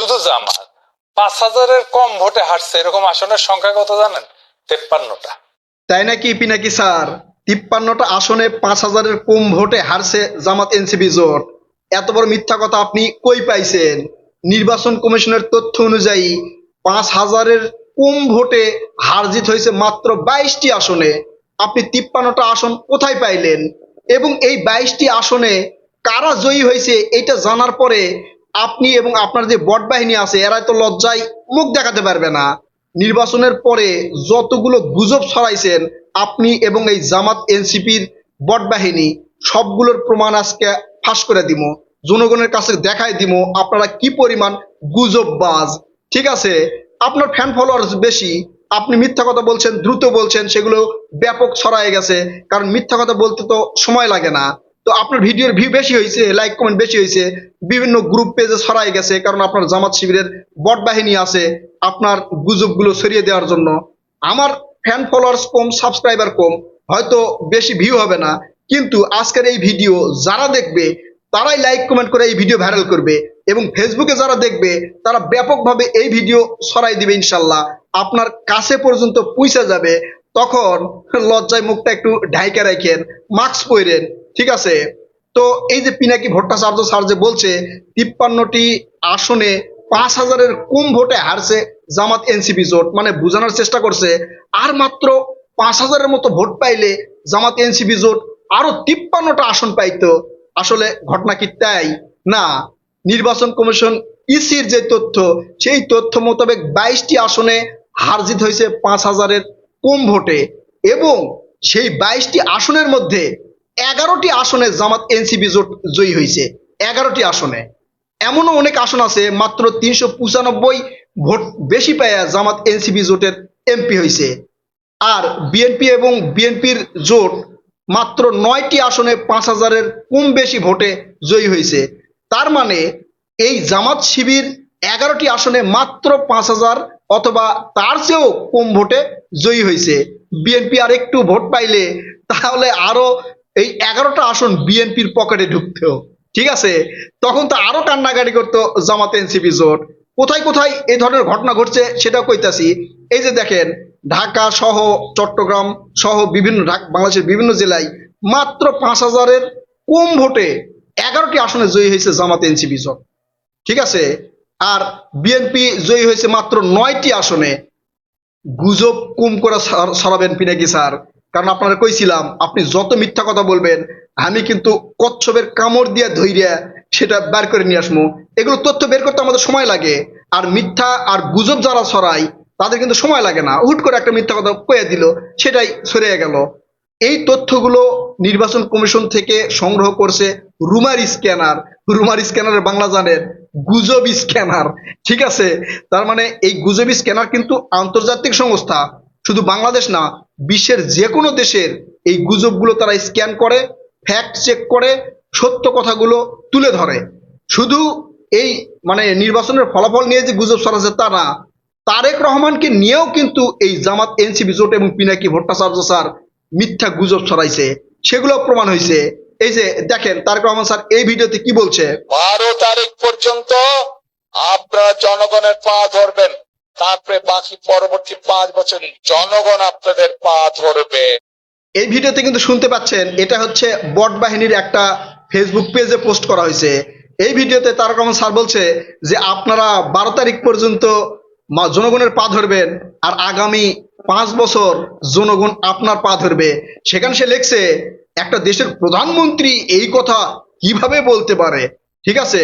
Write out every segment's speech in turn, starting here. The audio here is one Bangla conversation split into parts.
শুধু জামাত ৫,০০০-এর কম ভোটে হারছে এরকম আসনের সংখ্যা কত জানেন? ৫৩টা। তাই নাকি পিনাকি স্যার? ৫৩টা আসনে ৫,০০০-এর কম ভোটে হারছে জামাত এনসিপি জোট। এত বড় মিথ্যা কথা আপনি কই পাইছেন? নির্বাচন কমিশনের তথ্য অনুযায়ী ৫,০০০-এর কম ভোটে হার জিত হয়েছে মাত্র ২২টি আসনে। আপনি ৫৩টা আসন কোথায় পাইলেন? এবং এই ২২টি আসনে কারা জয়ী হয়েছে এটা জানার পরে আপনি এবং আপনার যে বট বাহিনী আছে এরা তো লজ্জায় মুখ দেখাতে পারবে না। নির্বাচনের পরে যতগুলো গুজব ছড়াইছেন আপনি এবং এই জামাত এনসিপির বট বাহিনী, সবগুলোর প্রমাণ আজকে ফাঁস করে দিব, জনগণের কাছে দেখাই দিব আপনারা কি পরিমাণ গুজববাজ। ঠিক আছে, আপনার ফ্যান ফলোয়ার্স বেশি, আপনি মিথ্যা কথা বলছেন, দ্রুত বলছেন, সেগুলো ব্যাপক ছড়ায় গেছে, কারণ মিথ্যা কথা বলতে তো সময় লাগে না। তো আপনার ভিডিওর ভিউ বেশি হয়েছে, লাইক কমেন্ট বেশি হয়েছে, বিভিন্ন গ্রুপ পেজে ছড়াই গেছে, কারণ আপনার জামাত শিবিরের বট বাহিনী আছে আপনার গুজবগুলো ছড়িয়ে দেওয়ার জন্য। আমার ফ্যান ফলোয়ার্স কম, সাবস্ক্রাইবার কম, হয়তো বেশি ভিউ হবে না, কিন্তু আজকের এই ভিডিও যারা দেখবে তারাই লাইক কমেন্ট করে এই ভিডিও ভাইরাল করবে, এবং ফেসবুকে যারা দেখবে তারা ব্যাপকভাবে এই ভিডিও ছড়াই দিবে ইনশাল্লাহ, আপনার কাছে পর্যন্ত পৌঁছে যাবে। তখন লজ্জায় মুখটা একটু ঢাইকা রাখেন, মাস্ক পরেন। ঠিক আছে, তো এই যে পিনাকি ভট্টাচার্য স্যার যে বলছে ৫৩টি আসনে ৫,০০০-এর কম ভোটে হারছে জামাত এনসিপি জোট, মানে বোঝানোর চেষ্টা করছে আর মাত্র ৫,০০০-এর মতো ভোট পাইলে জামাত এনসিপি জোট আরো ৫৩টা আসন পাইতো। আসলে ঘটনা কি তাই? না, নির্বাচন কমিশন ইসির যে তথ্য, সেই তথ্য মোতাবেক ২২টি আসনে হার জিত হয়েছে ৫,০০০-এর কম ভোটে, এবং সেই ২২টি আসনের মধ্যে ১১টি আসনে জামাত এনসিপি জোট জয়ী হয়েছে। ১১টি আসনে। এমনও অনেক আসন আছে মাত্র ৩৯৫ ভোট বেশি পাইয়া জামাত এনসিপি জোটের এমপি হয়েছে। আর বিএনপি এবং বিএনপির জোট মাত্র ৯টি আসনে ৫,০০০-এর কম বেশি ভোটে জয়ী হয়েছে। তার মানে এই জামাত শিবির ১১টি আসনে মাত্র ৫,০০০ অথবা তার চেয়েও কম ভোটে জয়ী হয়েছে। বিএনপি আর একটু ভোট পাইলে তাহলে আরো এই ১১টা আসন বিএনপির পকেটে ঢুকতো। ঠিক আছে, তখন তো আরো কান্নাকাটি করতো জামাত এনসিপি জোট। কোথায় কোথায় এই ধরনের ঘটনা ঘটছে সেটাও কইতাছি। এই যে দেখেন, ঢাকা সহ, চট্টগ্রাম সহ বিভিন্ন বাংলাদেশের বিভিন্ন জেলায় মাত্র ৫,০০০-এর কম ভোটে ১১টি আসনে জয়ী হয়েছে জামাত এনসিপি জোট। ঠিক আছে, আর বিএনপি জয়ী হয়েছে মাত্র ৯টি আসনে। গুজব কম করে ছড়াবেন পিনাকি স্যার, কারণ আপনারা কইছিলাম আপনি যত মিথ্যা কথা বলবেন আমি কিন্তু কচ্ছপের কামড় দিয়ে ধইরিয়া সেটা বের করে নিয়ে আসবো। এগুলো তথ্য বের করতে আমাদের সময় লাগে, আর মিথ্যা আর গুজব যারা ছড়ায় তাদের কিন্তু সময় লাগে না, হুট করে একটা মিথ্যা কথা কয়ে দিল, সেটাই ছড়িয়ে গেল। এই তথ্যগুলো নির্বাচন কমিশন থেকে সংগ্রহ করছে রুমার স্ক্যানার। রুমার স্ক্যানারের বাংলা জানেন? গুজব স্ক্যানার। ঠিক আছে, তার মানে এই গুজব স্ক্যানার কিন্তু আন্তর্জাতিক সংস্থা, শুধু বাংলাদেশ না, বিশ্বের যে কোনো দেশের এই গুজবগুলো তারা স্ক্যান করে, ফ্যাক্ট চেক করে, সত্য কথাগুলো তুলে ধরে। শুধু এই মানে নির্বাচনের ফলাফল নিয়ে যে গুজব ছড়াচ্ছে তা না, তারেক রহমানকে নিয়েও কিন্তু এই জামাত এনসিপি জোট এবং পিনাকি ভট্টাচার্য স্যার মিথ্যা গুজব ছড়াইছে, সেগুলো প্রমাণ হয়েছে। এই যে দেখেন তারেক রহমান স্যার এই ভিডিওতে কি বলছে। ১২ তারিখ পর্যন্ত আপনারা জনগণের পা ধরবেন, তারপরে বাকি পরবর্তী ৫ বছর জনগণ আপনাদের পা ধরবে। এই ভিডিওতে কিন্তু শুনতে পাচ্ছেন, এটা হচ্ছে বট বাহিনীর একটা ফেসবুক পেজে পোস্ট করা হয়েছে। এই ভিডিওতে তারেক রহমান স্যার বলছে যে আপনারা ১২ তারিখ পর্যন্ত জনগণের পা ধরবেন, আর আগামী ৫ বছর জনগণ আপনার পা ধরবে। সেখানে সে লিখছে একটা দেশের প্রধানমন্ত্রী এই কথা কিভাবে বলতে পারে। ঠিক আছে,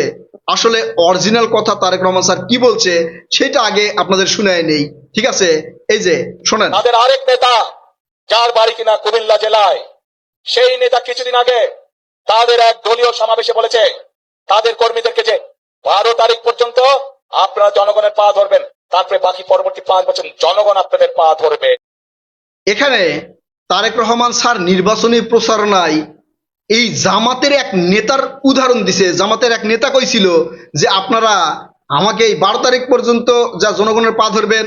আসলে অরিজিনাল কথা তারেক রহমান স্যার কি বলছে সেটা আগে আপনাদের শুনাই নেই। ঠিক আছে, এই যে শোনেন। তাদের আরেক নেতা যার বাড়ি কিনা কুমিল্লা জেলায়, সেই নেতা কিছুদিন আগে তাদের এক দলীয় সমাবেশে বলেছে তাদের কর্মীদেরকে যে ১২ তারিখ পর্যন্ত আপনারা জনগণের পা ধরবেন, তারপরে বাকি পরবর্তী ৫ বছর জনগণ আপনাদের পা ধরবে। এখানে তারেক রহমান স্যার নির্বাচনী প্রচারণায় এই জামাতের এক নেতার উদাহরণ দিছে। জামাতের এক নেতা কইছিল যে আপনারা আমাকে এই ১২ তারিখ পর্যন্ত যা জনগণের পা ধরবেন,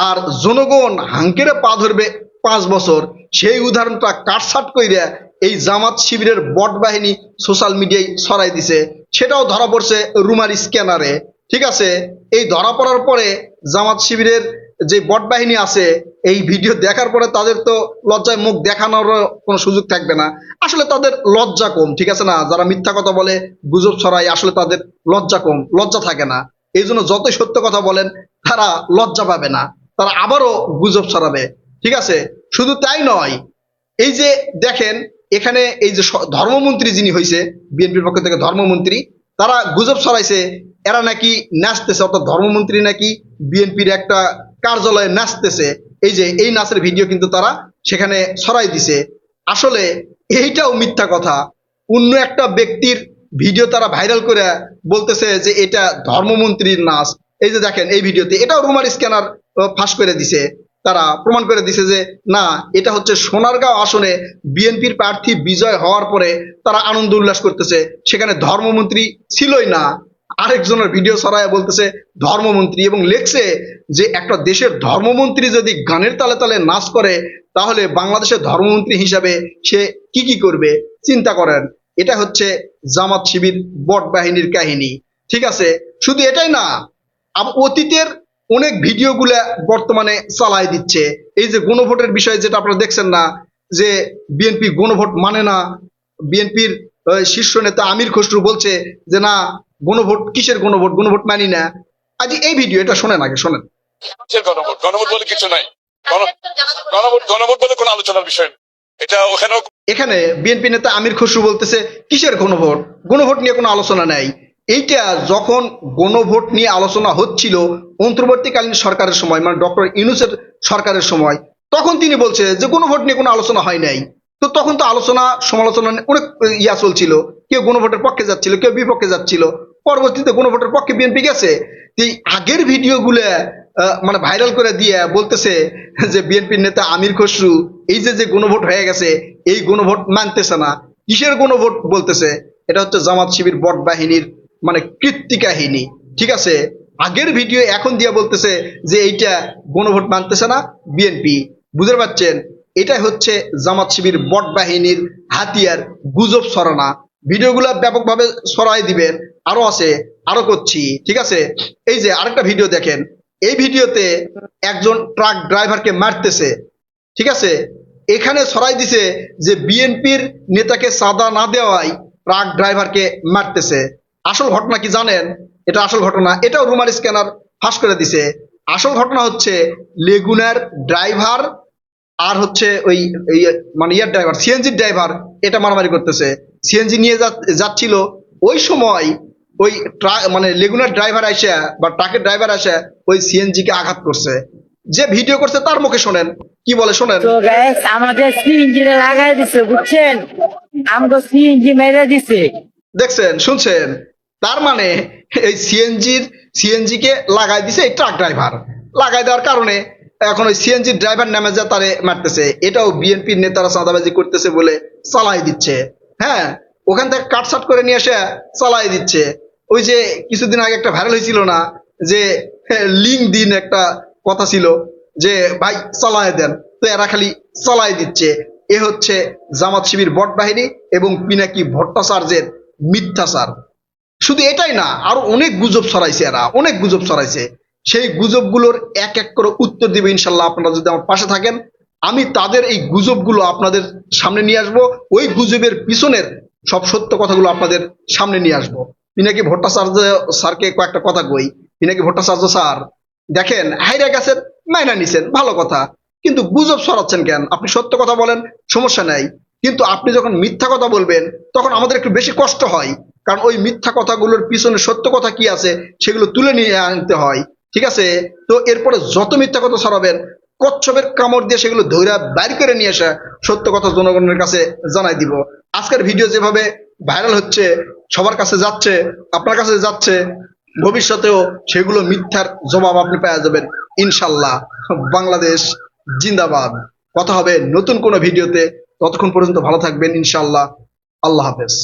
আর জনগণ হাঙ্কেরে পা ধরবে ৫ বছর। সেই উদাহরণটা কাটছাট কইরা এই জামাত শিবিরের বট বাহিনী সোশ্যাল মিডিয়ায় ছড়াই দিছে, সেটাও ধরা পড়ছে রুমার স্ক্যানারে। ঠিক আছে, এই ধরা পড়ার পরে জামাত শিবিরের যে বট বাহিনী আছে এই ভিডিও দেখার পরে তাদের তো লজ্জায় মুখ দেখানোর কোনো সুযোগ থাকবে না। আসলে তাদের লজ্জা কম, ঠিক আছে না, যারা মিথ্যা কথা বলে গুজব ছড়ায় আসলে তাদের লজ্জা কম, লজ্জা থাকে না। এই জন্য যতই সত্য কথা বলেন তারা লজ্জা পাবে না, তারা আবারও গুজব ছড়াবে। ঠিক আছে, শুধু তাই নয়, এই যে দেখেন এখানে এই যে ধর্মমন্ত্রী যিনি হয়েছে বিএনপির পক্ষ থেকে ধর্মমন্ত্রী, তারা গুজব ছড়াইছে এরা নাকি নাচতেছে, অর্থাৎ ধর্মমন্ত্রী নাকি বিএনপির একটা কার্যালয়ে নাচতেছে। এই যে এই নাচের ভিডিও কিন্তু তারা সেখানে ছড়াই দিছে। আসলে এইটাও মিথ্যা কথা, অন্য একটা ব্যক্তির ভিডিও তারা ভাইরাল করে বলতেছে যে এটা ধর্মমন্ত্রীর নাচ। এই যে দেখেন এই ভিডিওতে এটাও রুমার স্ক্যানার ফাঁস করে দিছে, তারা প্রমাণ করে দিছে যে না, এটা হচ্ছে সোনারগাঁও আসনে বিএনপির প্রার্থী বিজয় হওয়ার পরে তারা আনন্দ উল্লাস করতেছে, সেখানে ধর্মমন্ত্রী ছিলই না। আরেকজনের ভিডিও ছড়ায় বলতেছে ধর্মমন্ত্রী, এবং লেখছে যে একটা দেশের ধর্মমন্ত্রী যদি গানের তালে তালে নাচ করে তাহলে বাংলাদেশের ধর্মমন্ত্রী হিসাবে সে কি কি করবে চিন্তা করেন। এটা হচ্ছে জামাত শিবির বট বাহিনীর কাহিনী। ঠিক আছে, শুধু এটাই না, অতীতের অনেক ভিডিওগুলা বর্তমানে চালায় দিচ্ছে। এই যে গণভোটের বিষয়ে যেটা আপনারা দেখছেন না, যে বিএনপি গণভোট মানে না, বিএনপির শীর্ষ নেতা আমির খসরু বলছে যে না, গণভোট কিসের গণভোট, গণভোট মানি না। আজ এই ভিডিও এটা শোনেন, আগে শোনেন। কিসের গণভোট? গণভোট বলে কিছু নাই। গণভোট গণভোট বলে কোনো আলোচনার বিষয় না। এটা ওখানেও এখানে বিএনপি নেতা আমির খসরু বলতেছে কিসের গণভোট, গণভোট নিয়ে কোনো আলোচনা নাই। এইটা যখন গণভোট নিয়ে আলোচনা হচ্ছিল অন্তর্বর্তীকালীন সরকারের সময়, মানে ডক্টর ইউনূসের সরকারের সময়, তখন তিনি বলছে যে গণভোট নিয়ে কোনো আলোচনা হয় নাই। তো তখন তো আলোচনা সমালোচনা অনেক ইয়া চলছিল, কেউ গণভোটের পক্ষে যাচ্ছিল, কেউ বিপক্ষে যাচ্ছিল। পরবর্তীতে গণভোটের পক্ষে বিএনপি গেছে। এই আগের ভিডিওগুলো মানে ভাইরাল করে দিয়ে বলতেছে যে বিএনপির নেতা আমির খসরু এই যে যে গণভোট হয়ে গেছে এই গণভোট মানতেছে না। কিসের গণভোট বলতেছে? এটা হচ্ছে জামাত শিবির বট বাহিনীর মানে কীর্তি কাহিনী। ঠিক আছে, আগের ভিডিও এখন দিয়ে বলতেছে যে এইটা গণভোট মানতেছে না বিএনপি। বুঝতে পারছেন, এটাই হচ্ছে জামাত শিবির বট বাহিনীর হাতিয়ার, গুজব ছড়ানা। ভিডিওগুলো ব্যাপকভাবে ছড়াই দিবেন, আরো আছে, আরো করছি। ঠিক আছে, এই যে আরেকটা ভিডিও দেখেন, এই ভিডিওতে একজন ট্রাক ড্রাইভারকে মারতেছে। ঠিক আছে, এখানে ছড়াই দিছে যে বিএনপির নেতাকে চাঁদা না দেওয়ায় ট্রাক ড্রাইভারকে মারতেছে। আসল ঘটনা কি জানেন? এটা আসল ঘটনা, এটাও রুমার স্ক্যানার ফাঁস করে দিছে। আসল ঘটনা হচ্ছে লেগুনার ড্রাইভার আর হচ্ছে ওই মানে ইয়ার ড্রাইভার, সিএনজির ড্রাইভার এটা মারামারি করতেছে। সিএনজি নিয়ে যাচ্ছিল, ওই সময় ওই ট্রাক মানে লেগুনার ড্রাইভার আসে বা ট্রাকের ড্রাইভার আসে ওই সিএনজি কে আঘাত করছে। যে ভিডিও করছে তার মুখে শোনেন কি বলে, শোনেন। তো গ্যাস আমাদের সিএনজি লাগাই দিছে, বুঝছেন, আমাকে সিএনজি মেরে দিছে। দেখছেন, শুনছেন? তার মানে এই সিএনজি কে লাগাই দিছে এই ট্রাক ড্রাইভার। লাগাই দেওয়ার কারণে এখন ওই সিএনজি ড্রাইভার নামে যা তারে মারতেছে। এটাও বিএনপির নেতারা চাঁদাবাজি করতেছে বলে চালাই দিচ্ছে। হ্যাঁ, ওখান থেকে কাটসাট করে নিয়ে এসে চালাই দিচ্ছে। ওই যে কিছুদিন আগে একটা ভাইরাল হয়েছিল না, যে লিঙ্ক দিন একটা কথা ছিল যে ভাই চালায় দেন, তো এরা খালি চালাই দিচ্ছে। এ হচ্ছে জামাত শিবির বট বাহিনী এবং পিনাকি ভট্টাচার্যের মিথ্যাচার। শুধু এটাই না, আরো অনেক গুজব ছড়াইছে, এরা অনেক গুজব ছড়াইছে। সেই গুজবগুলোর এক এক করে উত্তর দিবে ইনশাল্লাহ, আপনারা যদি আমার পাশে থাকেন। আমি তাদের এই গুজবগুলো আপনাদের সামনে নিয়ে আসবো, ওই গুজবের পিছনের সব সত্য কথাগুলো আপনাদের সামনে নিয়ে আসবো। পিনাকি ভট্টাচার্য স্যারকে কয়েকটা কথা কই। পিনাকি ভট্টাচার্য স্যার, দেখেন হাইরা গেছেন, মাইনা নিছেন, ভালো কথা, কিন্তু গুজব ছড়াচ্ছেন কেন? আপনি সত্য কথা বলেন, সমস্যা নাই, কিন্তু আপনি যখন মিথ্যা কথা বলবেন তখন আমাদের একটু বেশি কষ্ট হয়, কারণ ওই মিথ্যা কথাগুলোর পিছনে সত্য কথা কি আছে সেগুলো তুলে নিয়ে আনতে হয়। ঠিক আছে, তো এরপরে যত মিথ্যা কথা ছড়াবেন কচ্ছপের কামড় দিয়ে সেগুলো ধৈর্য বাইর করে নিয়ে এসে সত্য কথা জনগণের কাছে জানাই দিব। আজকের ভিডিও যেভাবে ভাইরাল হচ্ছে, সবার কাছে যাচ্ছে, আপনার কাছে যাচ্ছে, ভবিষ্যতেও সেগুলো মিথ্যার জবাব আপনি পেয়ে যাবেন ইনশাল্লাহ। বাংলাদেশ জিন্দাবাদ। কথা হবে নতুন কোনো ভিডিওতে, ততক্ষণ পর্যন্ত ভালো থাকবেন ইনশাল্লাহ। আল্লাহ হাফেজ।